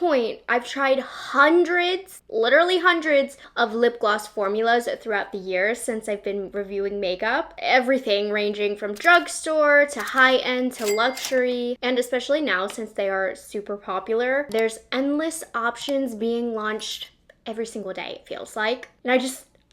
point, I've tried hundreds, literally hundreds of lip gloss formulas throughout the years since I've been reviewing makeup. Everything ranging from drugstore to high-end to luxury, and especially now since they are super popular, there's endless options being launched every single day, it feels like. And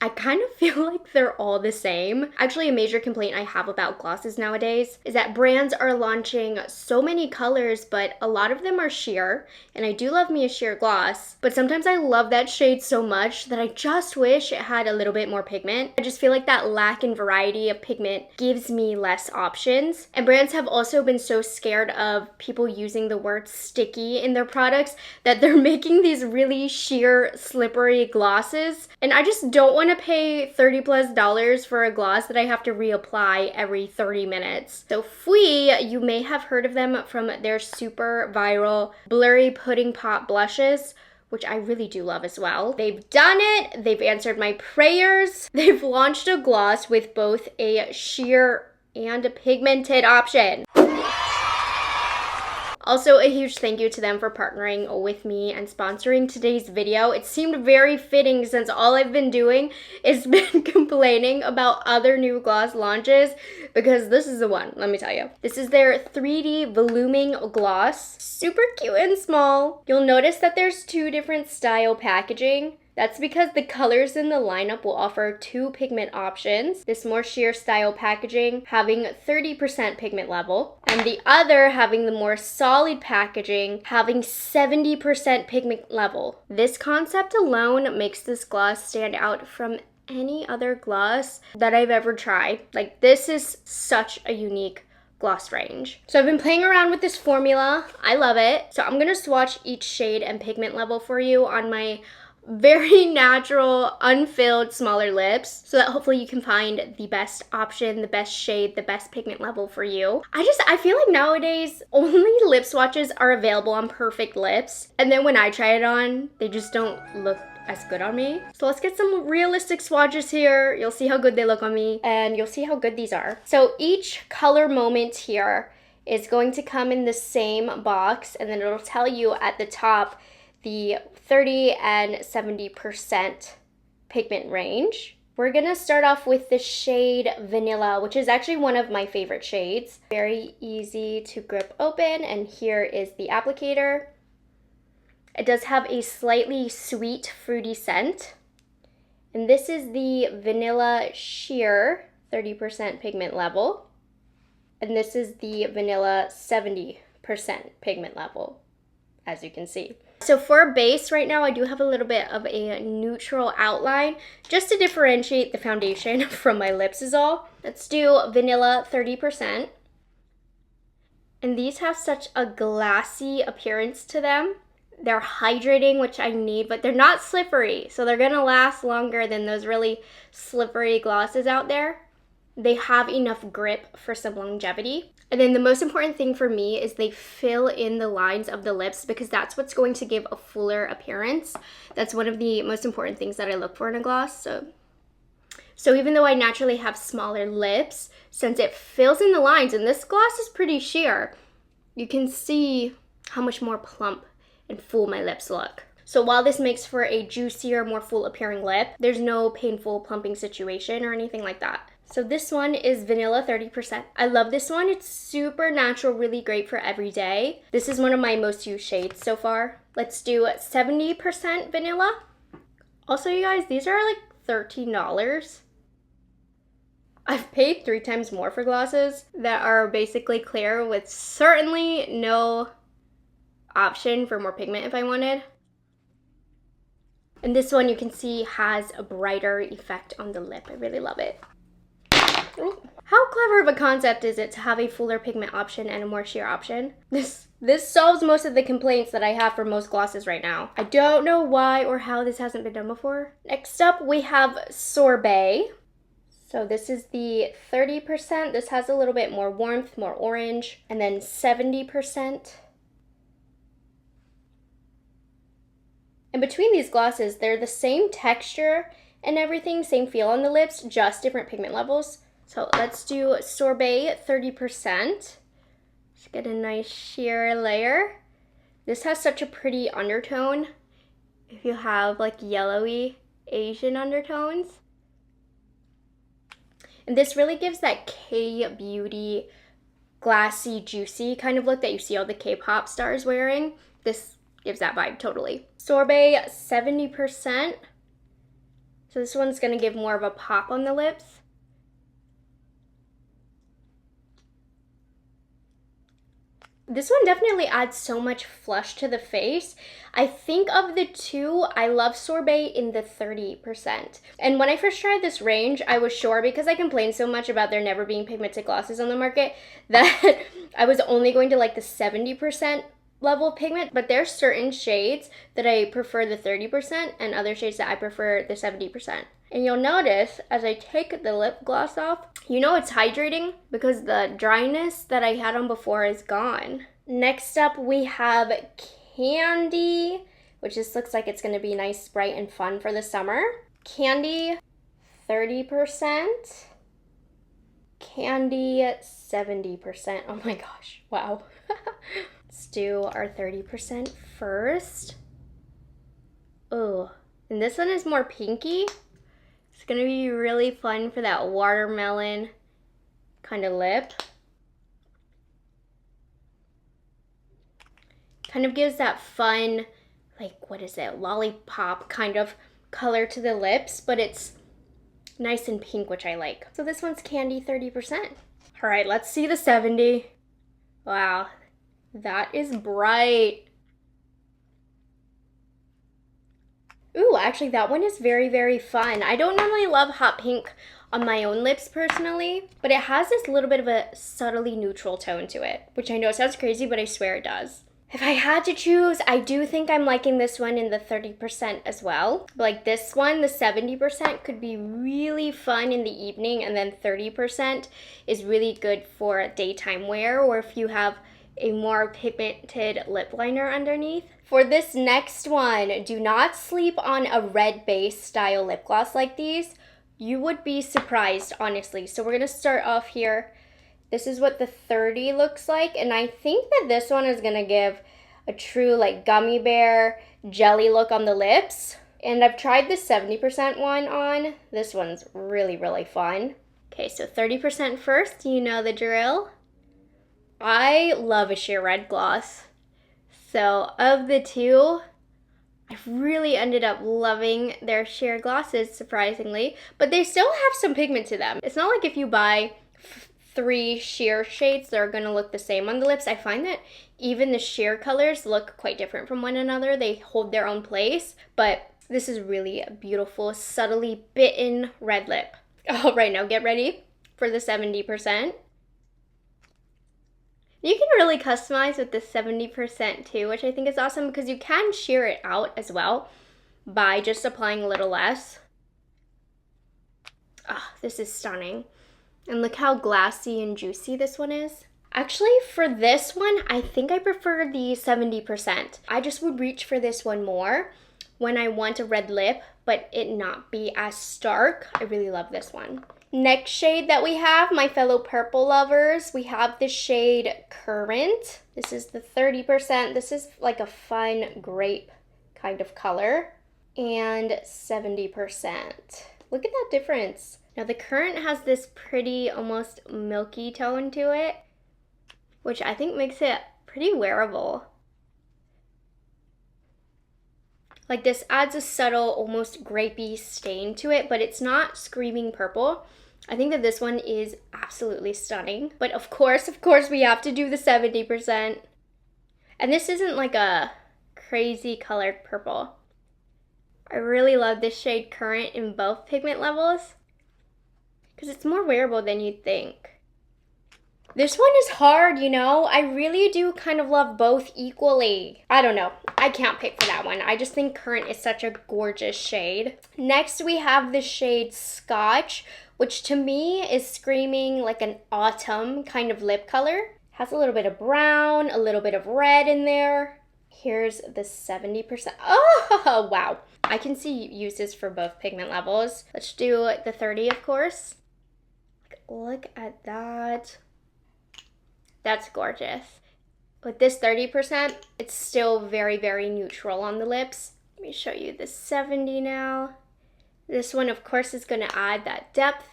I kind of feel like they're all the same. Actually, a major complaint I have about glosses nowadays is that brands are launching so many colors, but a lot of them are sheer, and I do love me a sheer gloss, but sometimes I love that shade so much that I just wish it had a little bit more pigment. I just feel like that lack in variety of pigment gives me less options. And brands have also been so scared of people using the word sticky in their products that they're making these really sheer, slippery glosses, and I just don't want to pay $30+ for a gloss that I have to reapply every 30 minutes. So fwee, you may have heard of them from their super viral blurry pudding pop blushes, which I really do love as well. They've done it, they've answered my prayers. They've launched a gloss with both a sheer and a pigmented option. Also, a huge thank you to them for partnering with me and sponsoring today's video. It seemed very fitting since all I've been doing is been complaining about other new gloss launches, because this is the one, let me tell you. This is their 3D voluming gloss. Super cute and small. You'll notice that there's two different style packaging. That's because the colors in the lineup will offer two pigment options. This more sheer style packaging having 30% pigment level, and the other having the more solid packaging having 70% pigment level. This concept alone makes this gloss stand out from any other gloss that I've ever tried. Like, this is such a unique gloss range. So I've been playing around with this formula. I love it. So I'm gonna swatch each shade and pigment level for you on my very natural, unfilled, smaller lips, so that hopefully you can find the best option, the best shade, the best pigment level for you. I feel like nowadays only lip swatches are available on perfect lips, and then when I try it on, they just don't look as good on me. So let's get some realistic swatches here. You'll see how good they look on me, and you'll see how good these are. So each color moment here is going to come in the same box, and then it'll tell you at the top the 30 and 70% pigment range. We're gonna start off with the shade Vanilla, which is actually one of my favorite shades. Very easy to grip open, and here is the applicator. It does have a slightly sweet, fruity scent. And this is the Vanilla Sheer, 30% pigment level. And this is the Vanilla 70% pigment level, as you can see. So for base right now, I do have a little bit of a neutral outline just to differentiate the foundation from my lips is all. Let's do Vanilla 30%. And these have such a glassy appearance to them. They're hydrating, which I need, but they're not slippery. So they're gonna last longer than those really slippery glosses out there. They have enough grip for some longevity. And then the most important thing for me is they fill in the lines of the lips, because that's what's going to give a fuller appearance. That's one of the most important things that I look for in a gloss. So even though I naturally have smaller lips, since it fills in the lines, and this gloss is pretty sheer, you can see how much more plump and full my lips look. So while this makes for a juicier, more full appearing lip, there's no painful plumping situation or anything like that. So this one is Vanilla 30%. I love this one. It's super natural, really great for every day. This is one of my most used shades so far. Let's do 70% Vanilla. Also, you guys, these are like $13. I've paid 3 times more for glosses that are basically clear with certainly no option for more pigment if I wanted. And this one you can see has a brighter effect on the lip. I really love it. Ooh. How clever of a concept is it to have a fuller pigment option and a more sheer option? This solves most of the complaints that I have for most glosses right now. I don't know why or how this hasn't been done before. Next up, we have Sorbet. So this is the 30%. This has a little bit more warmth, more orange, and then 70%. And between these glosses, they're the same texture and everything, same feel on the lips, just different pigment levels. So let's do Sorbet 30%. Just get a nice sheer layer. This has such a pretty undertone. If you have like yellowy Asian undertones. And this really gives that K-beauty, glassy, juicy kind of look that you see all the K-pop stars wearing. This gives that vibe totally. Sorbet 70%. So this one's gonna give more of a pop on the lips. This one definitely adds so much flush to the face. I think of the two, I love Sorbet in the 30%. And when I first tried this range, I was sure, because I complained so much about there never being pigmented glosses on the market, that I was only going to like the 70% level of pigment, but there's certain shades that I prefer the 30% and other shades that I prefer the 70%. And you'll notice as I take the lip gloss off, you know it's hydrating because the dryness that I had on before is gone. Next up we have Candy, which just looks like it's going to be nice, bright, and fun for the summer. Candy 30%. Candy 70%. Oh my gosh, wow. Let's do our 30% first. Oh, and this one is more pinky. It's gonna be really fun for that watermelon kind of lip. Kind of gives that fun, like, what is it, lollipop kind of color to the lips, but it's nice and pink, which I like. So this one's Candy 30%. All right, let's see the 70. Wow, that is bright. Ooh, actually that one is very, very fun. I don't normally love hot pink on my own lips personally, but it has this little bit of a subtly neutral tone to it, which I know sounds crazy, but I swear it does. If I had to choose, I do think I'm liking this one in the 30% as well. Like this one, the 70% could be really fun in the evening, and then 30% is really good for daytime wear, or if you have a more pigmented lip liner underneath. For this next one, do not sleep on a red base style lip gloss like these. You would be surprised, honestly. So we're gonna start off here. This is what the 30 looks like, and I think that this one is gonna give a true like gummy bear jelly look on the lips. And I've tried the 70% one on. This one's really, really fun. Okay, so 30% first, you know the drill. I love a sheer red gloss. So of the two, I've really ended up loving their sheer glosses, surprisingly, but they still have some pigment to them. It's not like if you buy 3 sheer shades, they're gonna look the same on the lips. I find that even the sheer colors look quite different from one another. They hold their own place, but this is really a beautiful, subtly bitten red lip. All right, now get ready for the 70%. You can really customize with the 70% too, which I think is awesome because you can sheer it out as well by just applying a little less. Ah, this is stunning. And look how glassy and juicy this one is. Actually, for this one, I think I prefer the 70%. I just would reach for this one more when I want a red lip, but it not be as stark. I really love this one. Next shade that we have, my fellow purple lovers, we have the shade Currant. This is the 30%. This is like a fun grape kind of color. And 70%. Look at that difference. Now the Currant has this pretty, almost milky tone to it, which I think makes it pretty wearable. Like this adds a subtle, almost grapey stain to it, but it's not screaming purple. I think that this one is absolutely stunning. But of course, we have to do the 70%. And this isn't like a crazy colored purple. I really love this shade Currant in both pigment levels because it's more wearable than you'd think. This one is hard, you know? I really do kind of love both equally. I don't know. I can't pick for that one. I just think Currant is such a gorgeous shade. Next, we have the shade Scotch, which to me is screaming like an autumn kind of lip color. Has a little bit of brown, a little bit of red in there. Here's the 70%. Oh, wow. I can see uses for both pigment levels. Let's do the 30, of course. Look at that. That's gorgeous. With this 30%, it's still very, very neutral on the lips. Let me show you the 70 now. This one, of course, is gonna add that depth,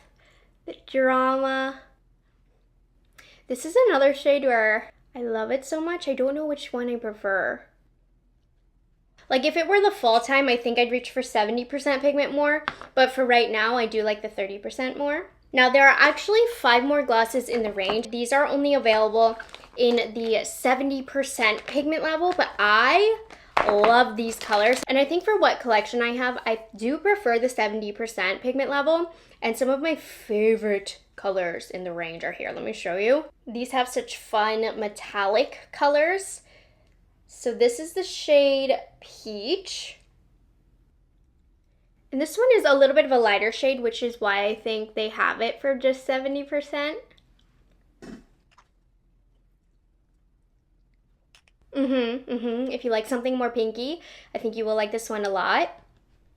the drama. This is another shade where I love it so much, I don't know which one I prefer. Like if it were the fall time, I think I'd reach for 70% pigment more, but for right now, I do like the 30% more. Now there are actually 5 more glosses in the range. These are only available in the 70% pigment level, but I love these colors. And I think for what collection I have, I do prefer the 70% pigment level. And some of my favorite colors in the range are here. Let me show you. These have such fun metallic colors. So this is the shade Peach. And this one is a little bit of a lighter shade, which is why I think they have it for just 70%. If you like something more pinky, I think you will like this one a lot.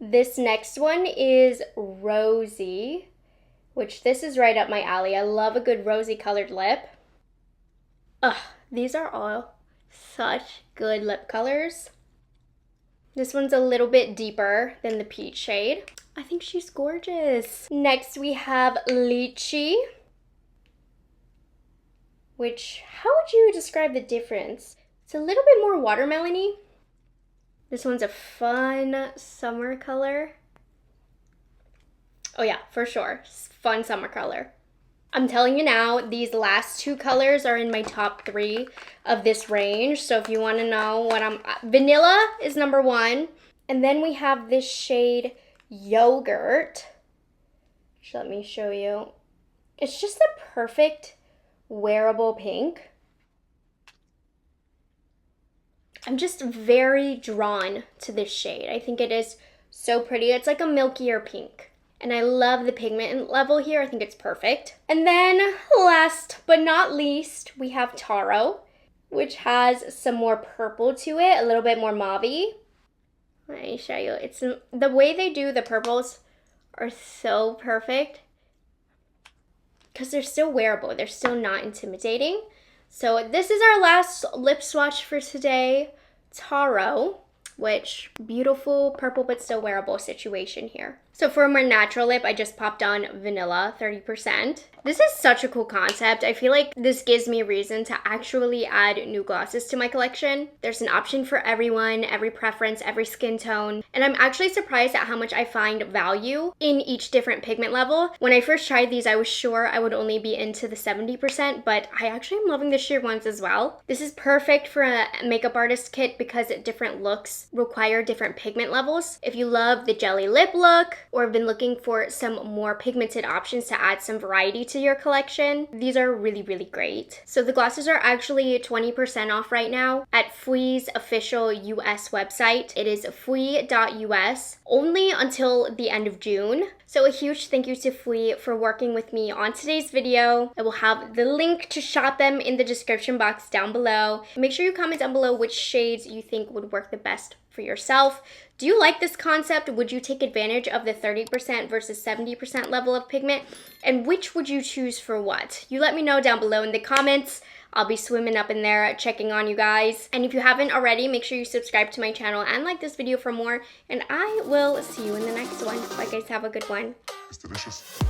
This next one is Rosy, which this is right up my alley. I love a good rosy colored lip. Ugh, these are all such good lip colors. This one's a little bit deeper than the peach shade. I think she's gorgeous. Next we have Lychee, which, how would you describe the difference? It's a little bit more watermelon-y. This one's a fun summer color. Oh yeah, for sure, fun summer color. I'm telling you now, these last 2 colors are in my top 3 of this range. So if you want to know what vanilla is number 1. And then we have this shade Yogurt, which let me show you. It's just the perfect wearable pink. I'm just very drawn to this shade. I think it is so pretty. It's like a milkier pink. And I love the pigment level here. I think it's perfect. And then last but not least, we have Taro, which has some more purple to it, a little bit more mauve-y. Let me show you. It's the way they do the purples are so perfect because they're still wearable. They're still not intimidating. So this is our last lip swatch for today, Taro, which beautiful purple but still wearable situation here. So for my natural lip, I just popped on Vanilla 30%. This is such a cool concept. I feel like this gives me a reason to actually add new glosses to my collection. There's an option for everyone, every preference, every skin tone. And I'm actually surprised at how much I find value in each different pigment level. When I first tried these, I was sure I would only be into the 70%, but I actually am loving the sheer ones as well. This is perfect for a makeup artist kit because different looks require different pigment levels. If you love the jelly lip look, or have been looking for some more pigmented options to add some variety to your collection, these are really, really great. So the glosses are actually 20% off right now at fwee's official US website. It is fwee.us, only until the end of June. So a huge thank you to fwee for working with me on today's video. I will have the link to shop them in the description box down below. Make sure you comment down below which shades you think would work the best for yourself. Do you like this concept? Would you take advantage of the 30% versus 70% level of pigment? And which would you choose for what? You let me know down below in the comments. I'll be swimming up in there checking on you guys. And if you haven't already, make sure you subscribe to my channel and like this video for more. And I will see you in the next one. Bye guys, have a good one. It's delicious.